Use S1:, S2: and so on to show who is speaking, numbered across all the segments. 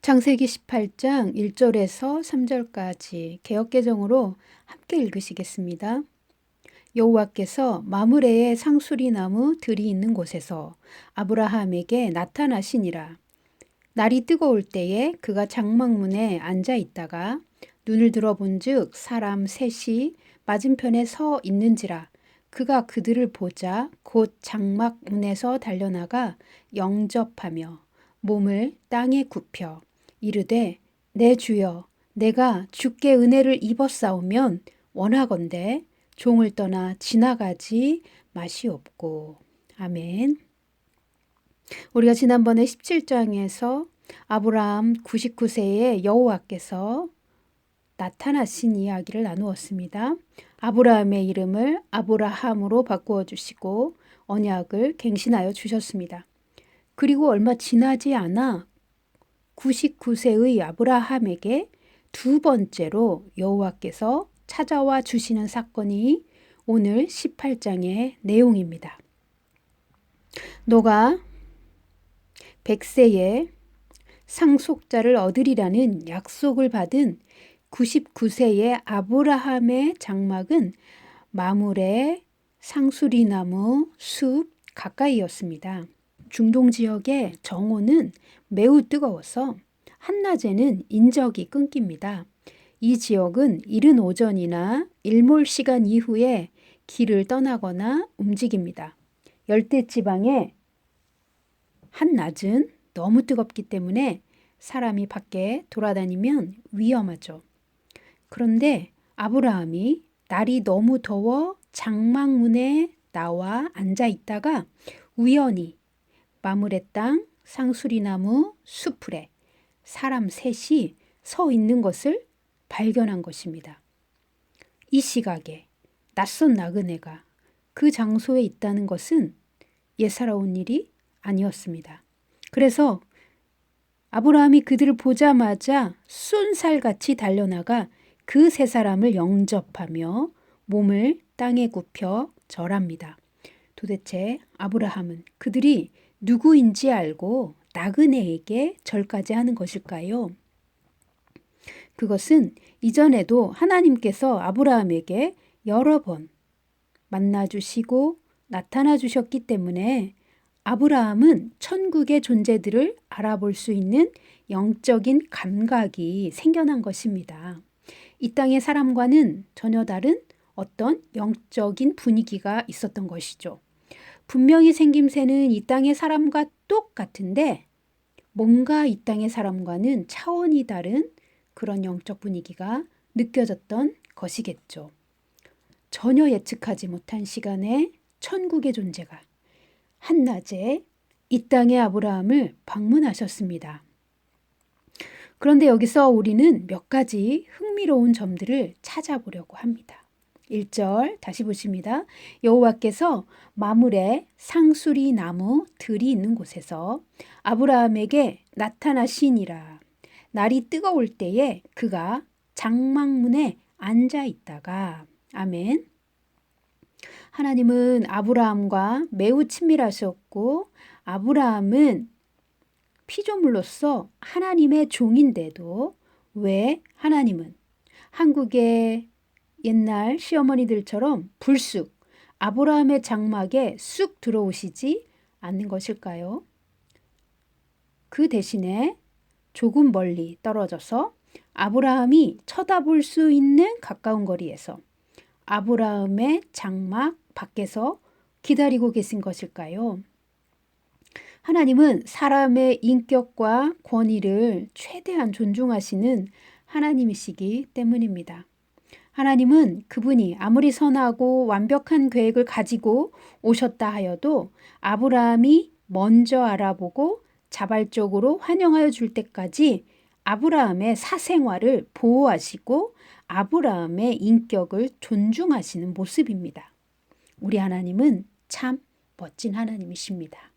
S1: 창세기 18장 1절에서 3절까지 개역개정으로 함께 읽으시겠습니다. 여호와께서 마므레의 상수리나무 들이 있는 곳에서 아브라함에게 나타나시니라. 날이 뜨거울 때에 그가 장막문에 앉아 있다가 눈을 들어본즉 사람 셋이 맞은편에 서 있는지라. 그가 그들을 보자 곧 장막문에서 달려나가 영접하며 몸을 땅에 굽혀 이르되 내 주여 내가 주께 은혜를 입었사오면 원하건대 종을 떠나 지나가지 마시옵고. 아멘. 우리가 지난번에 17장에서 아브라함 99세에 여호와께서 나타나신 이야기를 나누었습니다. 아브라함의 이름을 아브라함으로 바꾸어 주시고 언약을 갱신하여 주셨습니다. 그리고 얼마 지나지 않아 99세의 아브라함에게 두 번째로 여호와께서 찾아와 주시는 사건이 오늘 18장의 내용입니다. 너가 100세에 상속자를 얻으리라는 약속을 받은 99세의 아브라함의 장막은 마므레 상수리나무 숲 가까이였습니다. 중동 지역의 정오는 매우 뜨거워서 한낮에는 인적이 끊깁니다. 이 지역은 이른 오전이나 일몰 시간 이후에 길을 떠나거나 움직입니다. 열대지방의 한낮은 너무 뜨겁기 때문에 사람이 밖에 돌아다니면 위험하죠. 그런데 아브라함이 날이 너무 더워 장막문에 나와 앉아 있다가 우연히 마므레 땅 상수리나무 숲풀에 사람 셋이 서 있는 것을 발견한 것입니다. 이 시각에 낯선 나그네가 그 장소에 있다는 것은 예사로운 일이 아니었습니다. 그래서 아브라함이 그들을 보자마자 쏜살같이 달려나가 그 세 사람을 영접하며 몸을 땅에 굽혀 절합니다. 도대체 아브라함은 그들이 누구인지 알고 나그네에게 절까지 하는 것일까요? 그것은 이전에도 하나님께서 아브라함에게 여러 번 만나주시고 나타나 주셨기 때문에 아브라함은 천국의 존재들을 알아볼 수 있는 영적인 감각이 생겨난 것입니다. 이 땅의 사람과는 전혀 다른 어떤 영적인 분위기가 있었던 것이죠. 분명히 생김새는 이 땅의 사람과 똑같은데 뭔가 이 땅의 사람과는 차원이 다른 그런 영적 분위기가 느껴졌던 것이겠죠. 전혀 예측하지 못한 시간에 천국의 존재가 한낮에 이 땅의 아브라함을 방문하셨습니다. 그런데 여기서 우리는 몇 가지 흥미로운 점들을 찾아보려고 합니다. 1절 다시 보십니다. 여호와께서 마므레 상수리 나무 들이 있는 곳에서 아브라함에게 나타나시니라. 날이 뜨거울 때에 그가 장막문에 앉아 있다가. 아멘. 하나님은 아브라함과 매우 친밀하셨고 아브라함은 피조물로서 하나님의 종인데도 왜 하나님은 한국의 옛날 시어머니들처럼 불쑥 아브라함의 장막에 쑥 들어오시지 않는 것일까요? 그 대신에 조금 멀리 떨어져서 아브라함이 쳐다볼 수 있는 가까운 거리에서 아브라함의 장막 밖에서 기다리고 계신 것일까요? 하나님은 사람의 인격과 권위를 최대한 존중하시는 하나님이시기 때문입니다. 하나님은 그분이 아무리 선하고 완벽한 계획을 가지고 오셨다 하여도 아브라함이 먼저 알아보고 자발적으로 환영하여 줄 때까지 아브라함의 사생활을 보호하시고 아브라함의 인격을 존중하시는 모습입니다. 우리 하나님은 참 멋진 하나님이십니다.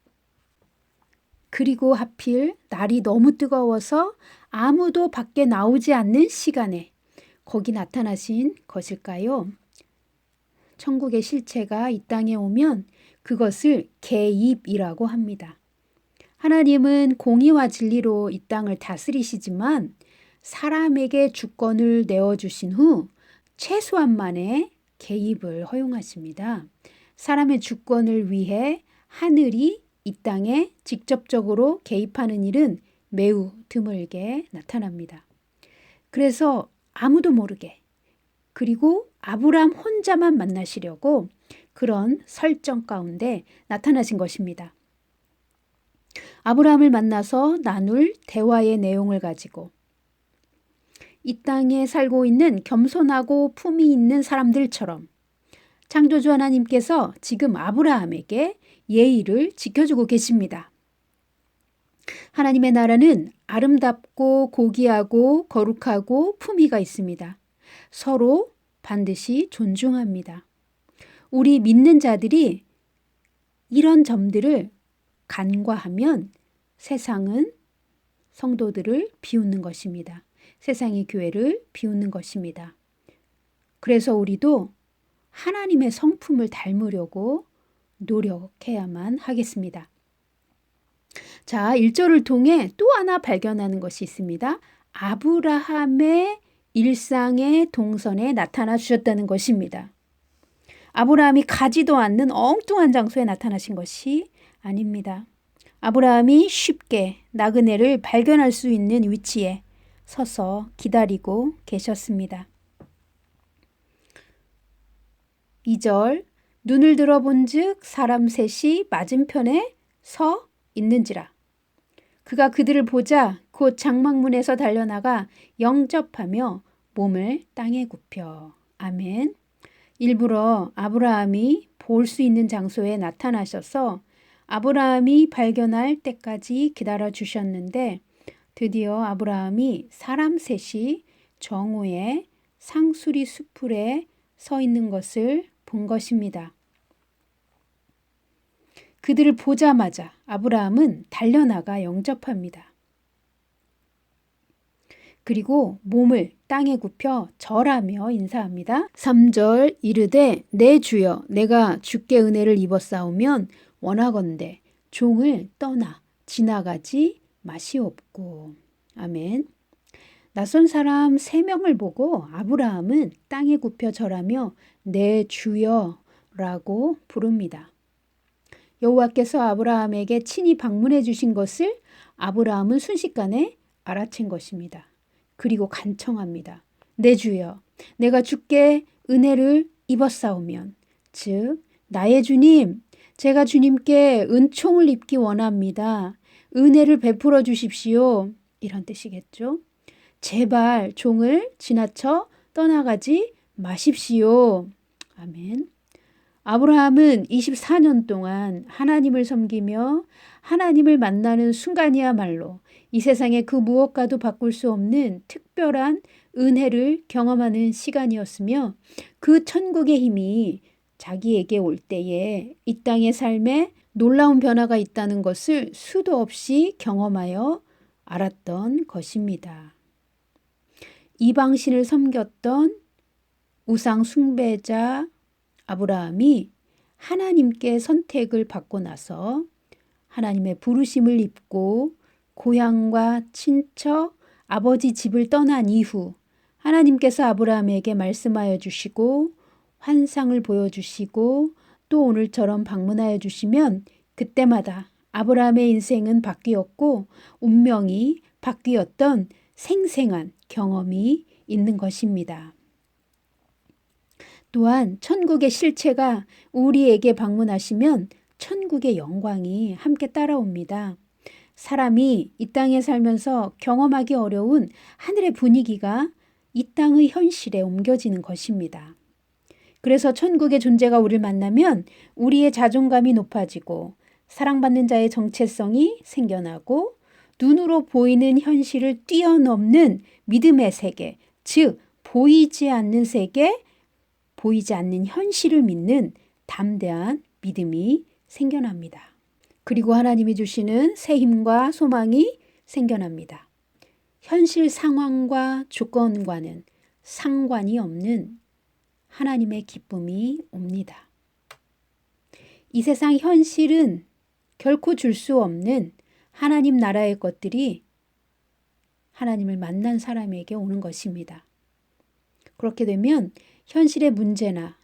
S1: 그리고 하필 날이 너무 뜨거워서 아무도 밖에 나오지 않는 시간에 거기 나타나신 것일까요? 천국의 실체가 이 땅에 오면 그것을 개입이라고 합니다. 하나님은 공의와 진리로 이 땅을 다스리시지만 사람에게 주권을 내어주신 후 최소한만의 개입을 허용하십니다. 사람의 주권을 위해 하늘이 이 땅에 직접적으로 개입하는 일은 매우 드물게 나타납니다. 그래서 아무도 모르게 그리고 아브라함 혼자만 만나시려고 그런 설정 가운데 나타나신 것입니다. 아브라함을 만나서 나눌 대화의 내용을 가지고 이 땅에 살고 있는 겸손하고 품위 있는 사람들처럼 창조주 하나님께서 지금 아브라함에게 예의를 지켜주고 계십니다. 하나님의 나라는 아름답고 고귀하고 거룩하고 품위가 있습니다. 서로 반드시 존중합니다. 우리 믿는 자들이 이런 점들을 간과하면 세상은 성도들을 비웃는 것입니다. 세상이 교회를 비웃는 것입니다. 그래서 우리도 하나님의 성품을 닮으려고 노력해야만 하겠습니다. 자, 1절을 통해 또 하나 발견하는 것이 있습니다. 아브라함의 일상의 동선에 나타나 주셨다는 것입니다. 아브라함이 가지도 않는 엉뚱한 장소에 나타나신 것이 아닙니다. 아브라함이 쉽게 나그네를 발견할 수 있는 위치에 서서 기다리고 계셨습니다. 2절 눈을 들어본즉 사람 셋이 맞은편에 서 있는지라. 그가 그들을 보자 곧 장막문에서 달려나가 영접하며 몸을 땅에 굽혀. 아멘. 일부러 아브라함이 볼 수 있는 장소에 나타나셔서 아브라함이 발견할 때까지 기다려 주셨는데 드디어 아브라함이 사람 셋이 정오에 상수리 수풀에 서 있는 것을 본 것입니다. 그들을 보자마자 아브라함은 달려나가 영접합니다. 그리고 몸을 땅에 굽혀 절하며 인사합니다. 3절 이르되 내 주여 내가 주께 은혜를 입었사오면 원하건대 종을 떠나 지나가지 마시옵고. 아멘. 낯선 사람 3명을 보고 아브라함은 땅에 굽혀 절하며 내 주여라고 부릅니다. 여호와께서 아브라함에게 친히 방문해 주신 것을 아브라함은 순식간에 알아챈 것입니다. 그리고 간청합니다. 내 주여, 내가 주께 은혜를 입었사오면, 즉 나의 주님, 제가 주님께 은총을 입기 원합니다. 은혜를 베풀어 주십시오. 이런 뜻이겠죠. 제발 종을 지나쳐 떠나가지 마십시오. 아멘. 아브라함은 24년 동안 하나님을 섬기며 하나님을 만나는 순간이야말로 이 세상의 그 무엇과도 바꿀 수 없는 특별한 은혜를 경험하는 시간이었으며 그 천국의 힘이 자기에게 올 때에 이 땅의 삶에 놀라운 변화가 있다는 것을 수도 없이 경험하여 알았던 것입니다. 이방신을 섬겼던 우상 숭배자 아브라함이 하나님께 선택을 받고 나서 하나님의 부르심을 입고 고향과 친척, 아버지 집을 떠난 이후 하나님께서 아브라함에게 말씀하여 주시고 환상을 보여주시고 또 오늘처럼 방문하여 주시면 그때마다 아브라함의 인생은 바뀌었고 운명이 바뀌었던 생생한 경험이 있는 것입니다. 또한 천국의 실체가 우리에게 방문하시면 천국의 영광이 함께 따라옵니다. 사람이 이 땅에 살면서 경험하기 어려운 하늘의 분위기가 이 땅의 현실에 옮겨지는 것입니다. 그래서 천국의 존재가 우리를 만나면 우리의 자존감이 높아지고 사랑받는 자의 정체성이 생겨나고 눈으로 보이는 현실을 뛰어넘는 믿음의 세계, 즉 보이지 않는 세계, 보이지 않는 현실을 믿는 담대한 믿음이 생겨납니다. 그리고 하나님이 주시는 새 힘과 소망이 생겨납니다. 현실 상황과 조건과는 상관이 없는 하나님의 기쁨이 옵니다. 이 세상 현실은 결코 줄 수 없는 하나님 나라의 것들이 하나님을 만난 사람에게 오는 것입니다. 그렇게 되면 현실의 문제나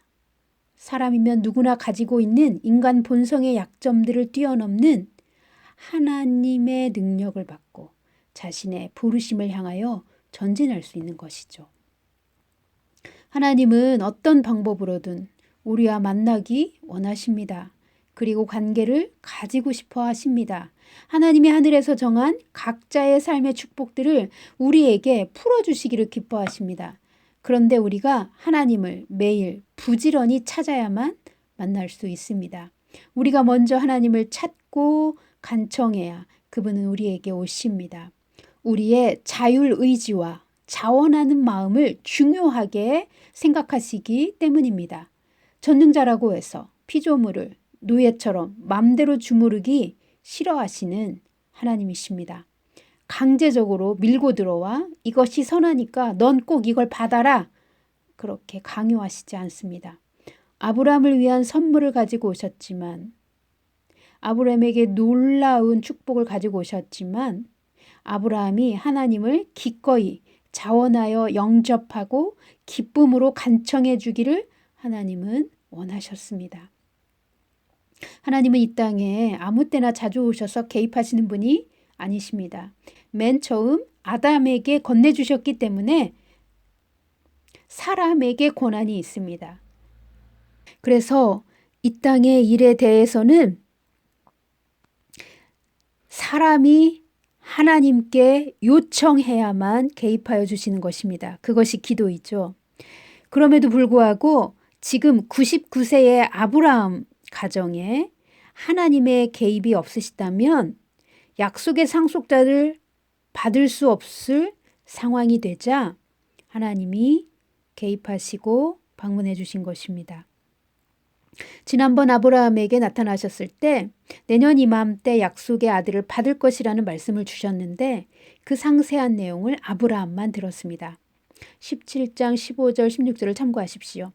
S1: 사람이면 누구나 가지고 있는 인간 본성의 약점들을 뛰어넘는 하나님의 능력을 받고 자신의 부르심을 향하여 전진할 수 있는 것이죠. 하나님은 어떤 방법으로든 우리와 만나기 원하십니다. 그리고 관계를 가지고 싶어 하십니다. 하나님이 하늘에서 정한 각자의 삶의 축복들을 우리에게 풀어주시기를 기뻐하십니다. 그런데 우리가 하나님을 매일 부지런히 찾아야만 만날 수 있습니다. 우리가 먼저 하나님을 찾고 간청해야 그분은 우리에게 오십니다. 우리의 자율의지와 자원하는 마음을 중요하게 생각하시기 때문입니다. 전능자라고 해서 피조물을 노예처럼 맘대로 주무르기 싫어하시는 하나님이십니다. 강제적으로 밀고 들어와 이것이 선하니까 넌 꼭 이걸 받아라. 그렇게 강요하시지 않습니다. 아브라함을 위한 선물을 가지고 오셨지만 아브라함에게 놀라운 축복을 가지고 오셨지만 아브라함이 하나님을 기꺼이 자원하여 영접하고 기쁨으로 간청해 주기를 하나님은 원하셨습니다. 하나님은 이 땅에 아무 때나 자주 오셔서 개입하시는 분이 아니십니다. 맨 처음 아담에게 건네주셨기 때문에 사람에게 권한이 있습니다. 그래서 이 땅의 일에 대해서는 사람이 하나님께 요청해야만 개입하여 주시는 것입니다. 그것이 기도이죠. 그럼에도 불구하고 지금 99세의 아브라함 가정에 하나님의 개입이 없으시다면 약속의 상속자를 받을 수 없을 상황이 되자 하나님이 개입하시고 방문해 주신 것입니다. 지난번 아브라함에게 나타나셨을 때 내년 이맘때 약속의 아들을 받을 것이라는 말씀을 주셨는데 그 상세한 내용을 아브라함만 들었습니다. 17장 15절 16절을 참고하십시오.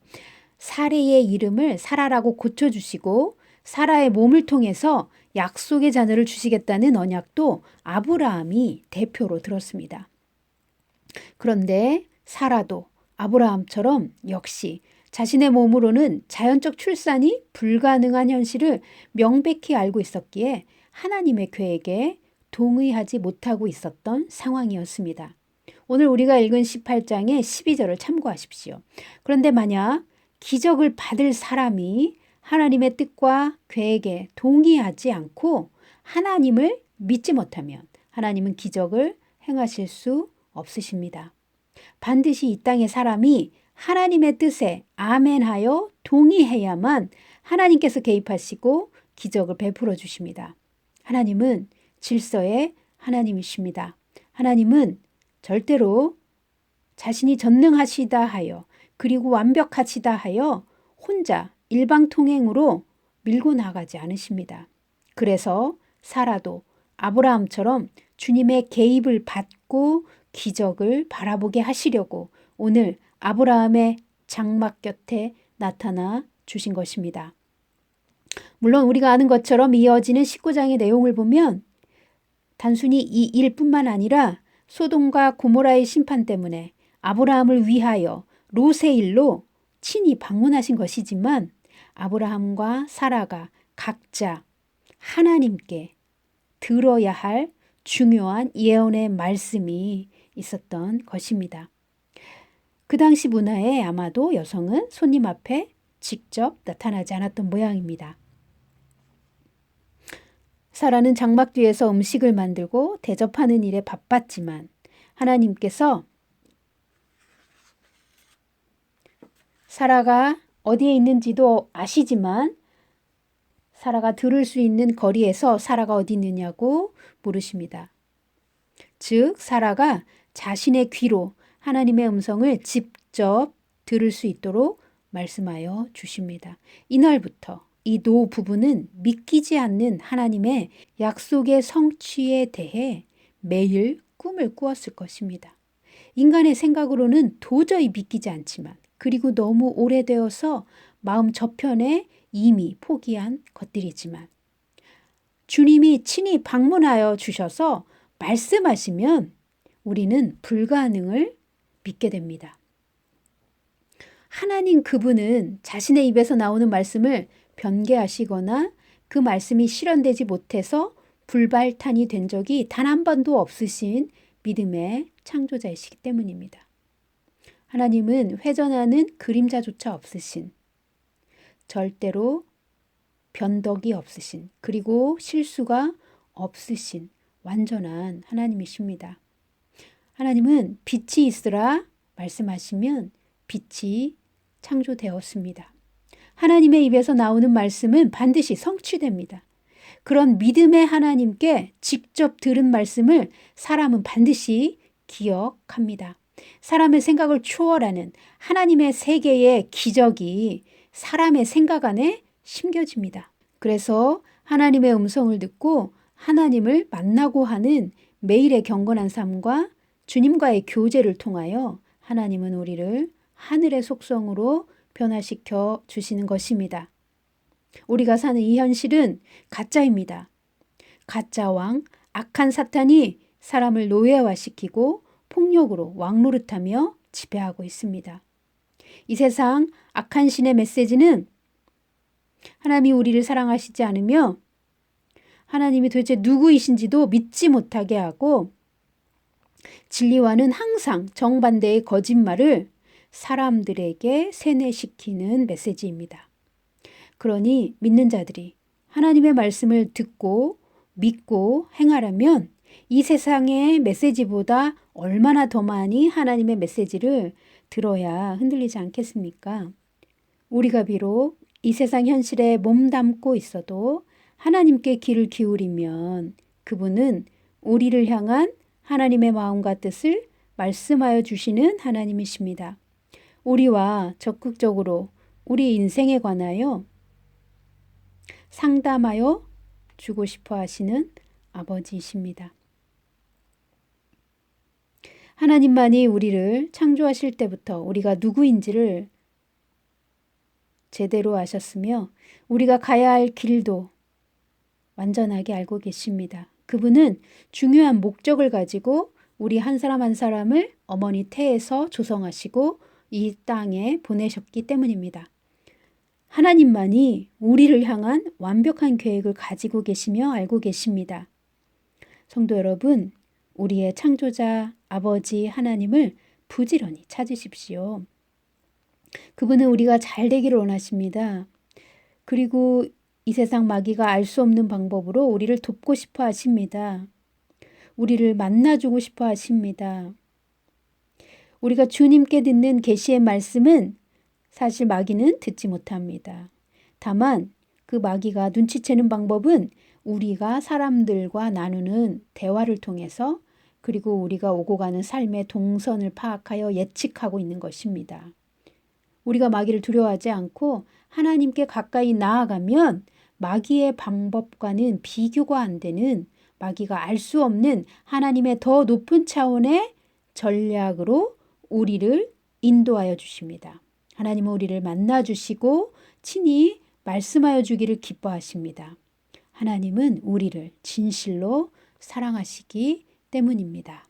S1: 사레의 이름을 사라라고 고쳐주시고 사라의 몸을 통해서 약속의 자녀를 주시겠다는 언약도 아브라함이 대표로 들었습니다. 그런데 사라도 아브라함처럼 역시 자신의 몸으로는 자연적 출산이 불가능한 현실을 명백히 알고 있었기에 하나님의 계획에 동의하지 못하고 있었던 상황이었습니다. 오늘 우리가 읽은 18장의 12절을 참고하십시오. 그런데 만약 기적을 받을 사람이 하나님의 뜻과 계획에 동의하지 않고 하나님을 믿지 못하면 하나님은 기적을 행하실 수 없으십니다. 반드시 이 땅의 사람이 하나님의 뜻에 아멘하여 동의해야만 하나님께서 개입하시고 기적을 베풀어 주십니다. 하나님은 질서의 하나님이십니다. 하나님은 절대로 자신이 전능하시다 하여 그리고 완벽하시다 하여 혼자 일방통행으로 밀고 나가지 않으십니다. 그래서 사라도 아브라함처럼 주님의 개입을 받고 기적을 바라보게 하시려고 오늘 아브라함의 장막 곁에 나타나 주신 것입니다. 물론 우리가 아는 것처럼 이어지는 19장의 내용을 보면 단순히 이 일뿐만 아니라 소돔과 고모라의 심판 때문에 아브라함을 위하여 롯의 일로 친히 방문하신 것이지만 아브라함과 사라가 각자 하나님께 들어야 할 중요한 예언의 말씀이 있었던 것입니다. 그 당시 문화에 아마도 여성은 손님 앞에 직접 나타나지 않았던 모양입니다. 사라는 장막 뒤에서 음식을 만들고 대접하는 일에 바빴지만 하나님께서 사라가 어디에 있는지도 아시지만 사라가 들을 수 있는 거리에서 사라가 어디 있느냐고 물으십니다. 즉 사라가 자신의 귀로 하나님의 음성을 직접 들을 수 있도록 말씀하여 주십니다. 이날부터 이 노 부부는 믿기지 않는 하나님의 약속의 성취에 대해 매일 꿈을 꾸었을 것입니다. 인간의 생각으로는 도저히 믿기지 않지만 그리고 너무 오래되어서 마음 저편에 이미 포기한 것들이지만 주님이 친히 방문하여 주셔서 말씀하시면 우리는 불가능을 믿게 됩니다. 하나님 그분은 자신의 입에서 나오는 말씀을 변개하시거나 그 말씀이 실현되지 못해서 불발탄이 된 적이 단 한 번도 없으신 믿음의 창조자이시기 때문입니다. 하나님은 회전하는 그림자조차 없으신, 절대로 변덕이 없으신, 그리고 실수가 없으신 완전한 하나님이십니다. 하나님은 빛이 있으라 말씀하시면 빛이 창조되었습니다. 하나님의 입에서 나오는 말씀은 반드시 성취됩니다. 그런 믿음의 하나님께 직접 들은 말씀을 사람은 반드시 기억합니다. 사람의 생각을 초월하는 하나님의 세계의 기적이 사람의 생각 안에 심겨집니다. 그래서 하나님의 음성을 듣고 하나님을 만나고 하는 매일의 경건한 삶과 주님과의 교제를 통하여 하나님은 우리를 하늘의 속성으로 변화시켜 주시는 것입니다. 우리가 사는 이 현실은 가짜입니다. 가짜 왕, 악한 사탄이 사람을 노예화시키고 폭력으로 왕노릇하며 지배하고 있습니다. 이 세상 악한 신의 메시지는 하나님이 우리를 사랑하시지 않으며 하나님이 도대체 누구이신지도 믿지 못하게 하고 진리와는 항상 정반대의 거짓말을 사람들에게 세뇌시키는 메시지입니다. 그러니 믿는 자들이 하나님의 말씀을 듣고 믿고 행하려면 이 세상의 메시지보다 얼마나 더 많이 하나님의 메시지를 들어야 흔들리지 않겠습니까? 우리가 비록 이 세상 현실에 몸담고 있어도 하나님께 귀를 기울이면 그분은 우리를 향한 하나님의 마음과 뜻을 말씀하여 주시는 하나님이십니다. 우리와 적극적으로 우리 인생에 관하여 상담하여 주고 싶어 하시는 아버지이십니다. 하나님만이 우리를 창조하실 때부터 우리가 누구인지를 제대로 아셨으며 우리가 가야 할 길도 완전하게 알고 계십니다. 그분은 중요한 목적을 가지고 우리 한 사람 한 사람을 어머니 태에서 조성하시고 이 땅에 보내셨기 때문입니다. 하나님만이 우리를 향한 완벽한 계획을 가지고 계시며 알고 계십니다. 성도 여러분, 우리의 창조자 아버지 하나님을 부지런히 찾으십시오. 그분은 우리가 잘 되기를 원하십니다. 그리고 이 세상 마귀가 알 수 없는 방법으로 우리를 돕고 싶어 하십니다. 우리를 만나주고 싶어 하십니다. 우리가 주님께 듣는 계시의 말씀은 사실 마귀는 듣지 못합니다. 다만 그 마귀가 눈치채는 방법은 우리가 사람들과 나누는 대화를 통해서 그리고 우리가 오고 가는 삶의 동선을 파악하여 예측하고 있는 것입니다. 우리가 마귀를 두려워하지 않고 하나님께 가까이 나아가면 마귀의 방법과는 비교가 안 되는 마귀가 알 수 없는 하나님의 더 높은 차원의 전략으로 우리를 인도하여 주십니다. 하나님은 우리를 만나 주시고 친히 말씀하여 주기를 기뻐하십니다. 하나님은 우리를 진실로 사랑하시기 때문입니다.